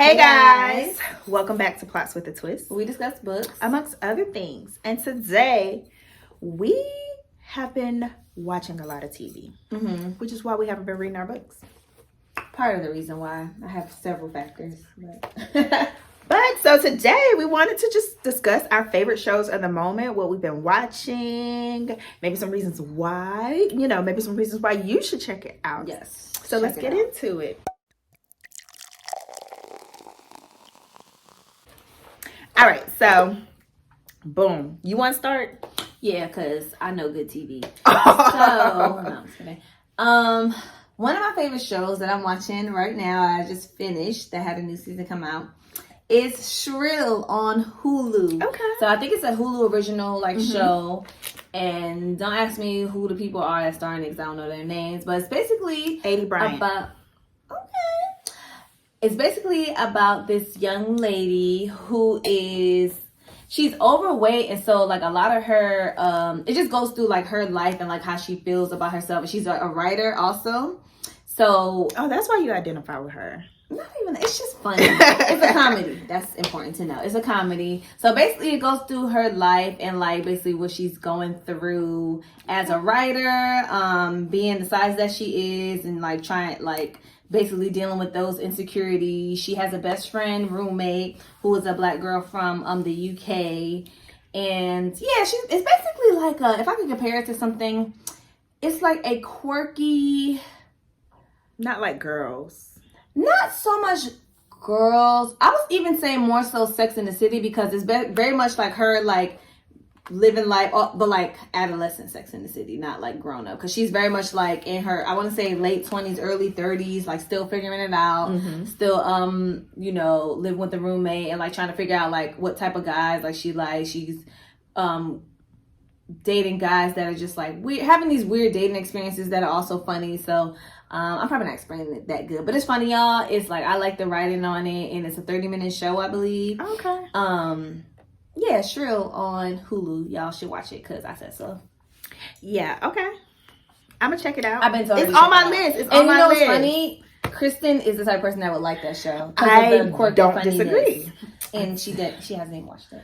Hey guys! Welcome back to Plots with a Twist. We discuss books, amongst other things. And today, we have been watching a lot of TV, which is why we haven't been reading our books. Part of the reason why. I have several factors. But, so today, we wanted to just discuss our favorite shows of the moment, what we've been watching, maybe some reasons why, maybe some reasons why you should check it out. Yes. So let's get into it. All right, so boom. You want to start? Yeah, because I know good TV. No, I'm just kidding. One of my favorite shows that I'm watching right now, I just finished, that had a new season come out, is SHRILL on Hulu. Okay. So I think it's a Hulu original show. And don't ask me who the people are that star in it because I don't know their names. But it's basically It's basically about this young lady who she's overweight, and so like a lot of her it just goes through like her life and like how she feels about herself. And she's a writer also. So that's why you identify with her. Not even, it's just funny. It's a comedy. That's important to know. It's a comedy. So basically it goes through her life and like basically what she's going through as a writer, being the size that she is, and like trying basically dealing with those insecurities. She has a best friend, roommate, who is a black girl from the UK. And yeah, it's basically like if I could compare it to something, it's like a quirky... Not like Girls. Not so much Girls. I was even saying more so Sex in the City, because it's very much like her like living life, but like adolescent Sex in the City, not like grown up, because she's very much like in her, I want to say late 20s, early 30s, like still figuring it out, still living with the roommate and like trying to figure out like what type of guys like she likes. She's dating guys that are just like weird, having these weird dating experiences that are also funny. So I'm probably not explaining it that good, but it's funny, y'all. It's like, I like the writing on it, and it's a 30-minute show, I believe. Okay. Yeah, SHRILL on Hulu. Y'all should watch it because I said so. Yeah, okay. I'm gonna check it out. I've been told it's on my list. It's on my list. What's funny? Kristen is the type of person that would like that show. I don't disagree. And she hasn't even watched it.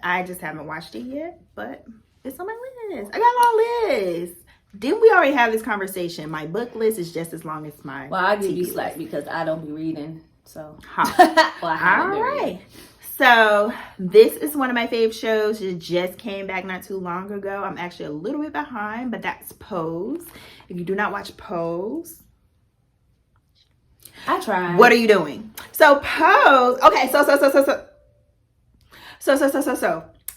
I just haven't watched it yet, but it's on my list. I got a long list. Didn't we already have this conversation? My book list is just as long as my Well, I give you slack because I don't be reading. So all right. So this is one of my fave shows. It just came back not too long ago. I'm actually a little bit behind, but that's Pose. If you do not watch Pose, I tried. What are you doing? So Pose. Okay, so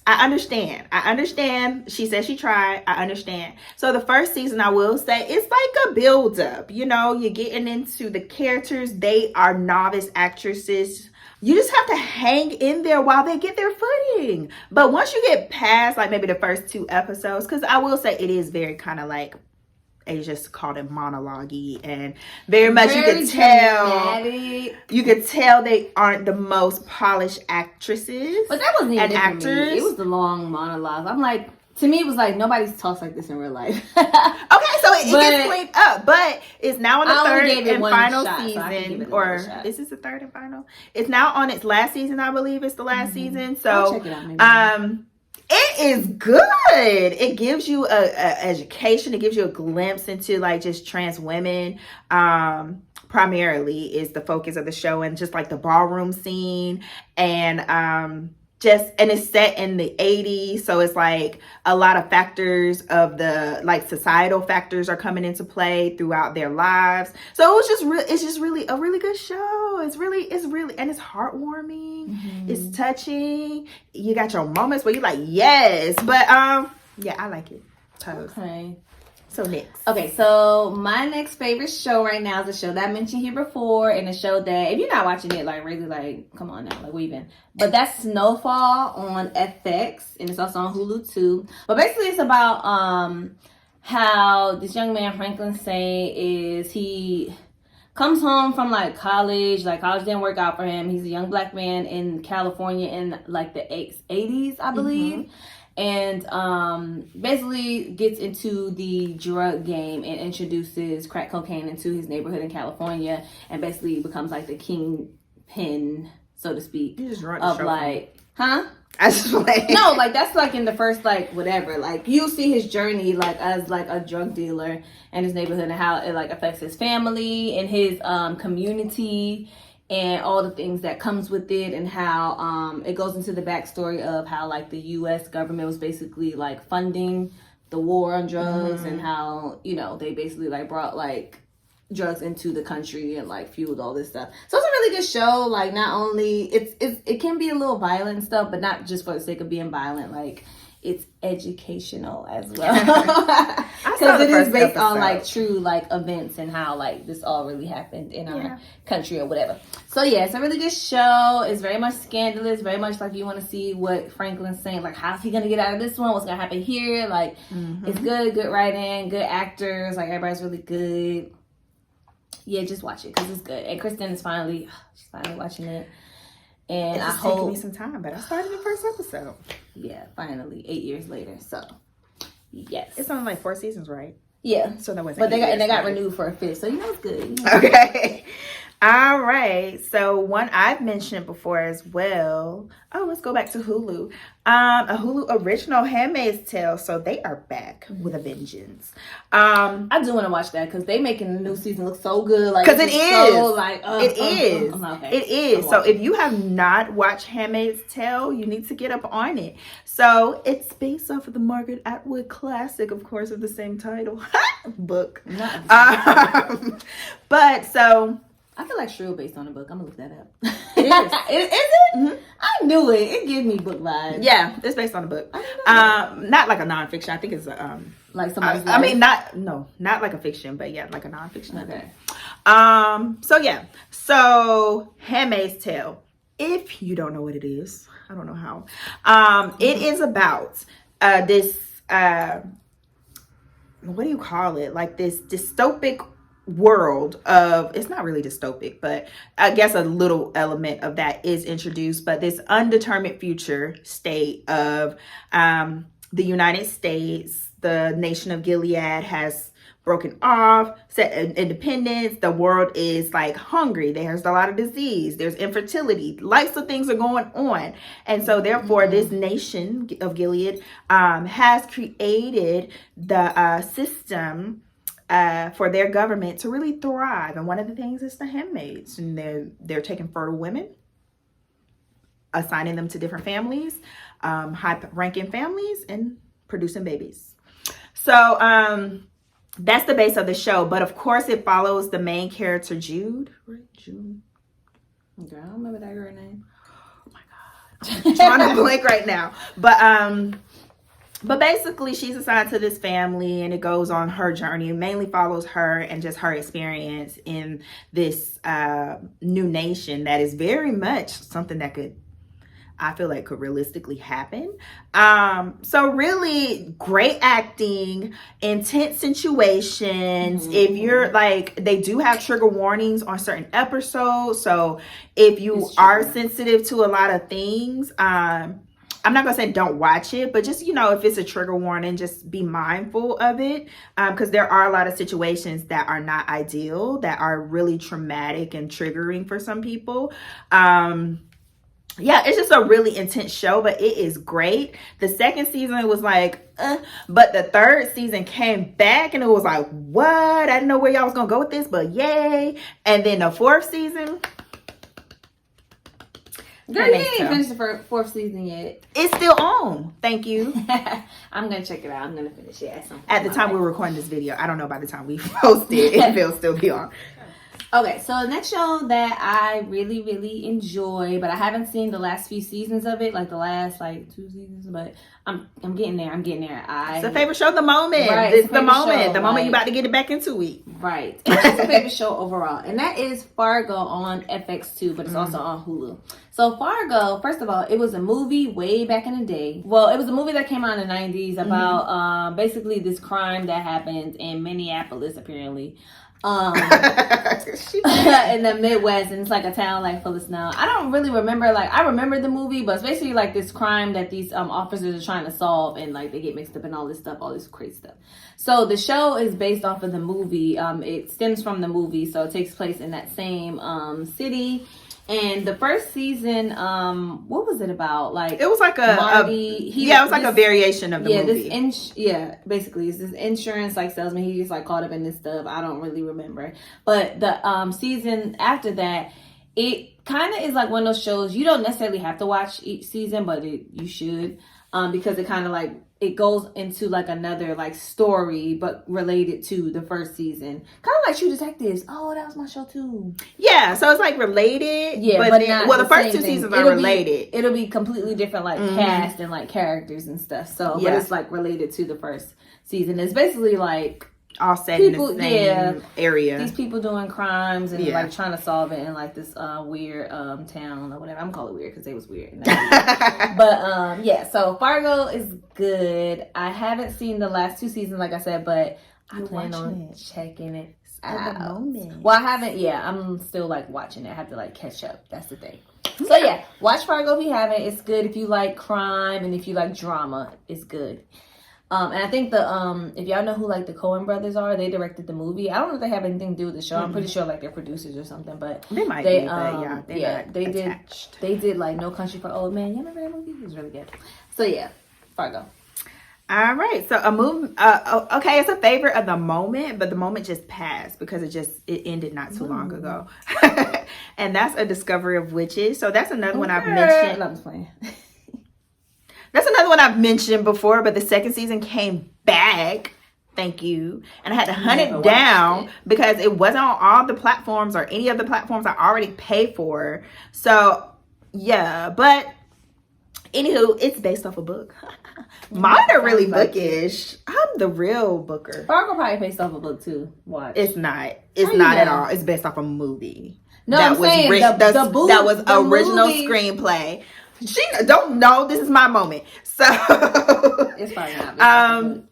I understand. She said she tried. I understand. So the first season, I will say, it's like a build up. You're getting into the characters. They are novice actresses. You just have to hang in there while they get their footing. But once you get past like maybe the first 2 episodes, because I will say it is very kind of like, they just called it monologue-y, and very much you could tell they aren't the most polished actresses. But that wasn't even it for me. It was the long monologues. I'm like, to me, it was like nobody's talks like this in real life. Okay, so it gets cleaned up, but it's now on the third and final season, or is this the third and final? It's now on its last season, I believe. It's the last season. So I'll check it out, maybe. It is good. It gives you a education. It gives you a glimpse into like just trans women. Primarily is the focus of the show, and just like the ballroom scene, and it's set in the 80s, so it's like a lot of factors of the like societal factors are coming into play throughout their lives. So it's just really a really good show. It's really and it's heartwarming. It's touching. You got your moments where you're like, yes, but yeah, I like it. Okay. So next. Okay, so my next favorite show right now is a show that I mentioned here before, and a show that if you're not watching it, like really, like come on now, like where you been? But that's SNOWFALL on FX, and it's also on Hulu too. But basically, it's about how this young man Franklin he comes home from like college didn't work out for him. He's a young black man in California in like the 80s, I believe. And basically gets into the drug game and introduces crack cocaine into his neighborhood in California, and basically becomes like the pen, so to speak, You just wrote of like, huh? I just like No, like that's like in the first like whatever. Like you see his journey like as like a drug dealer in his neighborhood and how it like affects his family and his community and all the things that comes with it, and how it goes into the backstory of how like the US government was basically like funding the war on drugs, and how, you know, they basically like brought like drugs into the country and like fueled all this stuff. So it's a really good show. Like not only it can be a little violent and stuff, but not just for the sake of being violent. Like it's educational as well, because it is based on like true like events and how like this all really happened in our country or whatever. So yeah, it's a really good show. It's very much scandalous, very much like you want to see what Franklin's saying, like how's he gonna get out of this one, what's gonna happen here. Like it's good writing, good actors, like everybody's really good. Yeah, just watch it because it's good. And Kristen is finally watching it. And it's taking me some time, but I started the first episode. Yeah, finally, 8 years later. So, yes, it's only like 4 seasons, right? Yeah. So that wasn't. But they got renewed for a 5th, so you know it's good. Okay. All right. So one I've mentioned before as well. Oh, let's go back to Hulu. A Hulu original, Handmaid's Tale. So they are back with a vengeance. I do want to watch that because they making the new season look so good. Like because it is. So, like, it is. Okay. It is. So if you have not watched Handmaid's Tale, you need to get up on it. So it's based off of the Margaret Atwood classic, of course, of the same title book. But so. I feel like SHRILL based on a book. I'm gonna look that up. It is. Is it? Mm-hmm. I knew it. It gives me book vibes. Yeah, it's based on a book. Not like a nonfiction. I think it's like somebody's life. I mean, not like a fiction, but yeah, like a nonfiction. Okay. So yeah. So Handmaid's Tale. If you don't know what it is, I don't know how. It is about this. What do you call it? Like this dystopic world of, it's not really dystopic, but I guess a little element of that is introduced, but this undetermined future state of the United States. The nation of Gilead has broken off, set independence. The world is like hungry. There's a lot of disease. There's infertility. Lots of things are going on. And so therefore this nation of Gilead has created the system for their government to really thrive. And one of the things is the handmaids. And they're taking fertile women, assigning them to different families, high-ranking families, and producing babies. So that's the base of the show. But of course, it follows the main character, Jude. Right? Jude. Okay, I don't remember that girl name. Oh my God. I'm trying to blink right now. But basically, she's assigned to this family, and it goes on her journey. It mainly follows her and just her experience in this new nation that is very much something that I feel like could realistically happen. So really great acting, intense situations. If you're like, they do have trigger warnings on certain episodes. So if you are sensitive to a lot of things, I'm not gonna say don't watch it, but just, if it's a trigger warning, just be mindful of it. Because there are a lot of situations that are not ideal, that are really traumatic and triggering for some people. Yeah, it's just a really intense show, but it is great. The second season was like, but the third season came back and it was like, what? I didn't know where y'all was gonna go with this, but yay. And then the fourth season, girl, you ain't finished the fourth season yet. It's still on. Thank you. I'm gonna check it out. I'm gonna finish it at the time we're recording this video. I don't know by the time we post it if it'll still be on. Okay, so the next show that I really, really enjoy, but I haven't seen the last few seasons of it, like the last 2 seasons, but I'm getting there. It's a favorite show. The moment. Right, it's the moment. Show, the moment you're about to get it back into it. Right. It's a favorite show overall. And that is Fargo on FX2, but it's also on Hulu. So Fargo, first of all, it was a movie way back in the day. Well, it was a movie that came out in the 90s about basically this crime that happened in Minneapolis, apparently. In the Midwest, and it's like a town full of snow. I don't really remember, I remember the movie, but it's basically this crime that these officers are trying to solve, and they get mixed up in all this stuff, all this crazy stuff. So the show is based off of the movie. It stems from the movie, so it takes place in that same city. And the first season, what was it about? Like it was like Marty. It was like a variation of the movie. Basically, it's this insurance like salesman. He gets like caught up in this stuff. I don't really remember, but the season after that, it kind of is like one of those shows you don't necessarily have to watch each season, but you should, because it kind of like it goes into like another like story, but related to the first season. Kind of like True Detectives. Oh, that was my show too. Yeah, so it's like related. Yeah, but not the first two seasons are related. It'll be completely different, like cast and like characters and stuff. So, but it's like related to the first season. It's basically like all set in the same area. These people doing crimes and like trying to solve it in like this weird town or whatever. I'm calling it weird because they was weird. But so Fargo is good. I haven't seen the last two seasons, like I said, but I plan on checking it out. At the moment. Well, I haven't. Yeah, I'm still like watching it. I have to like catch up. That's the thing. So yeah, watch Fargo if you haven't. It's good if you like crime and if you like drama. It's good. And I think if y'all know who like the Coen brothers are, they directed the movie. I don't know if they have anything to do with the show. I'm pretty sure like they're producers or something, but they might be. But they did like No Country for Old Men. You remember that movie? It was really good. So yeah, Fargo. All right, so a movie. Okay, it's a favorite of the moment, but the moment just passed because it ended not too long ago, and that's A Discovery of Witches. So that's another one I've mentioned. I'm just playing. That's another one I've mentioned before, but the second season came back. Thank you. And I had to hunt it down because it wasn't on all the platforms or any of the platforms I already pay for. So, yeah. But, anywho, it's based off a book. Mine are really bookish. I'm the real booker. Fargo probably based off a book, too. Watch. It's not. It's not at all. It's based off a movie. No, I'm saying the book. That was original screenplay. She don't know this is my moment. So it's probably not.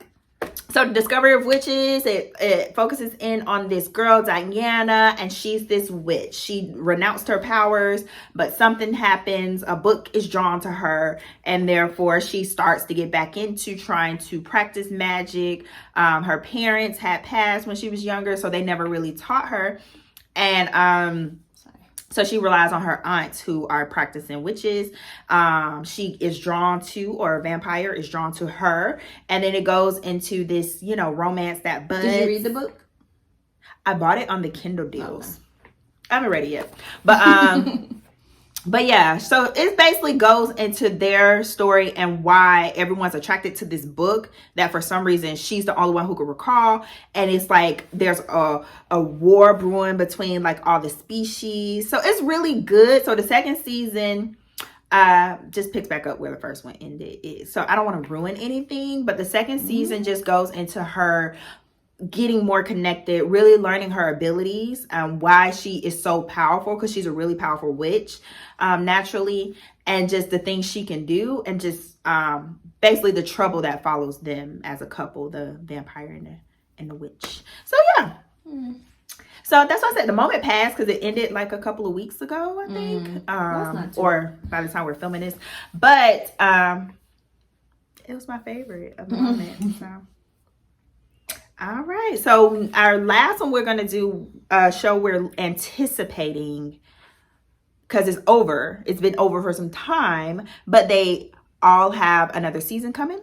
So the Discovery of Witches, it focuses in on this girl, Diana, and she's this witch. She renounced her powers, but something happens. A book is drawn to her, and therefore she starts to get back into trying to practice magic. Her parents had passed when she was younger, so they never really taught her. And so she relies on her aunts who are practicing witches. She is drawn to, or a vampire is drawn to her. And then it goes into this, romance that buds. Did you read the book? I bought it on the Kindle deals. Okay. I haven't read it yet. But but yeah, so it basically goes into their story and why everyone's attracted to this book that for some reason she's the only one who could recall. And it's like there's a war brewing between like all the species. So it's really good. So the second season just picks back up where the first one ended. So I don't want to ruin anything, but the second season just goes into her getting more connected, really learning her abilities, why she is so powerful, because she's a really powerful witch naturally, and just the things she can do, and just basically the trouble that follows them as a couple, the vampire and the witch. So yeah. So that's why I said the moment passed because it ended like a couple of weeks ago, I think, or by the time we're filming this, but it was my favorite of the moment. So all right, so our last one we're going to do a show we're anticipating because it's over. It's been over for some time, but they all have another season coming.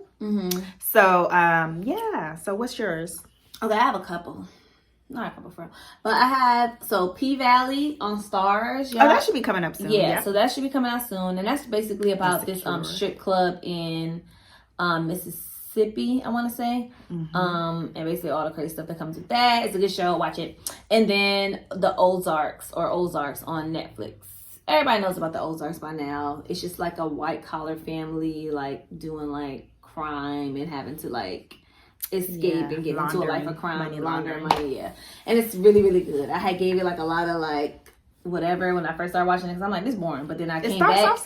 So, yeah. So what's yours? Okay, I have a couple. Not a couple for, but I have P-Valley on STARZ. Y'all. Oh, that should be coming up soon. Yeah, so that should be coming out soon, and that's basically about this strip club in Mississippi, I want to say. And basically all the crazy stuff that comes with that. It's a good show. Watch it. And then the Ozarks on Netflix. Everybody knows about the Ozarks by now. It's just like a white collar family, like doing like crime and having to like escape and get into a life of crime, laundering money. Yeah, and it's really, really good. I gave it like a lot of like whatever when I first started watching it because I'm like, this is boring. But then I came back.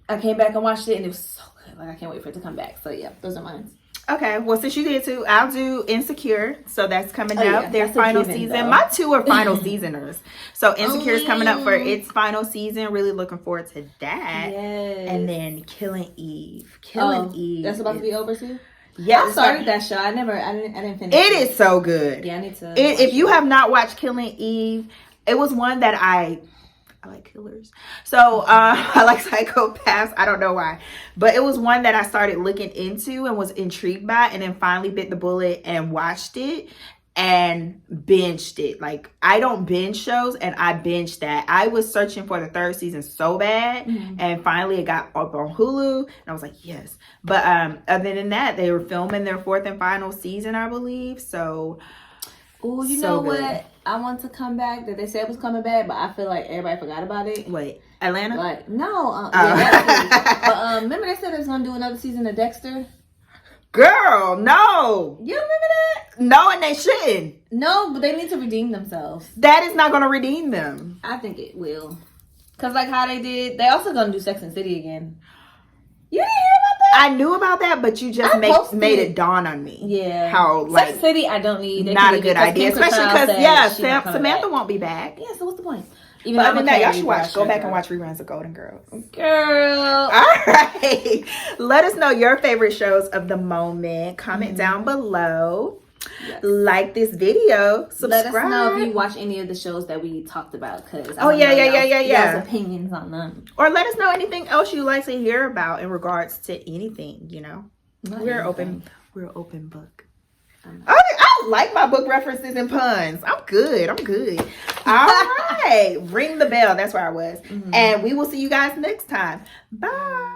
I came back and watched it, and it was so good. Like I can't wait for it to come back. So yeah, those are mine. Okay, well, since you did too, I'll do Insecure. So that's coming up. Their final season. Though. My two are final seasoners. So Insecure is coming up for its final season. Really looking forward to that. Yes. And then Killing Eve. Killing Eve. That's about to be over too? Yeah, I started that show. I didn't finish it. It is so good. Yeah, I need to. If you have not watched Killing Eve, it was one that I I like killers. So I like psychopaths. I don't know why. But it was one that I started looking into and was intrigued by, and then finally bit the bullet and watched it and binged it. Like, I don't binge shows, and I binged that. I was searching for the third season so bad, and finally it got up on Hulu, and I was like, yes. But other than that, they were filming their fourth and final season, I believe. So oh, you know what? I want to come back that they said was coming back, but I feel like everybody forgot about it. Wait, Atlanta? Like, no. But remember they said they was going to do another season of Dexter? Girl, no. You remember that? No, and they shouldn't. No, but they need to redeem themselves. That is not going to redeem them. I think it will. Because like how they did, they also going to do Sex and the City again. You didn't hear about that? I knew about that, but you just made it dawn on me. Yeah. How, like, Sex City, I don't need. Not a good idea. Especially because, Samantha won't be back. Yeah, so what's the point? Even but other than that, y'all should watch. Go back and watch reruns of Golden Girls. Girl. All right. Let us know your favorite shows of the moment. Comment down below. Yes. Like this video. Subscribe. Let us know if you watch any of the shows that we talked about. Cause Y'all's opinions on them. Or let us know anything else you'd like to hear about in regards to anything. You know, we're open. We're an open book. I like my book references and puns. I'm good. All right. Ring the bell. That's where I was. And we will see you guys next time. Bye.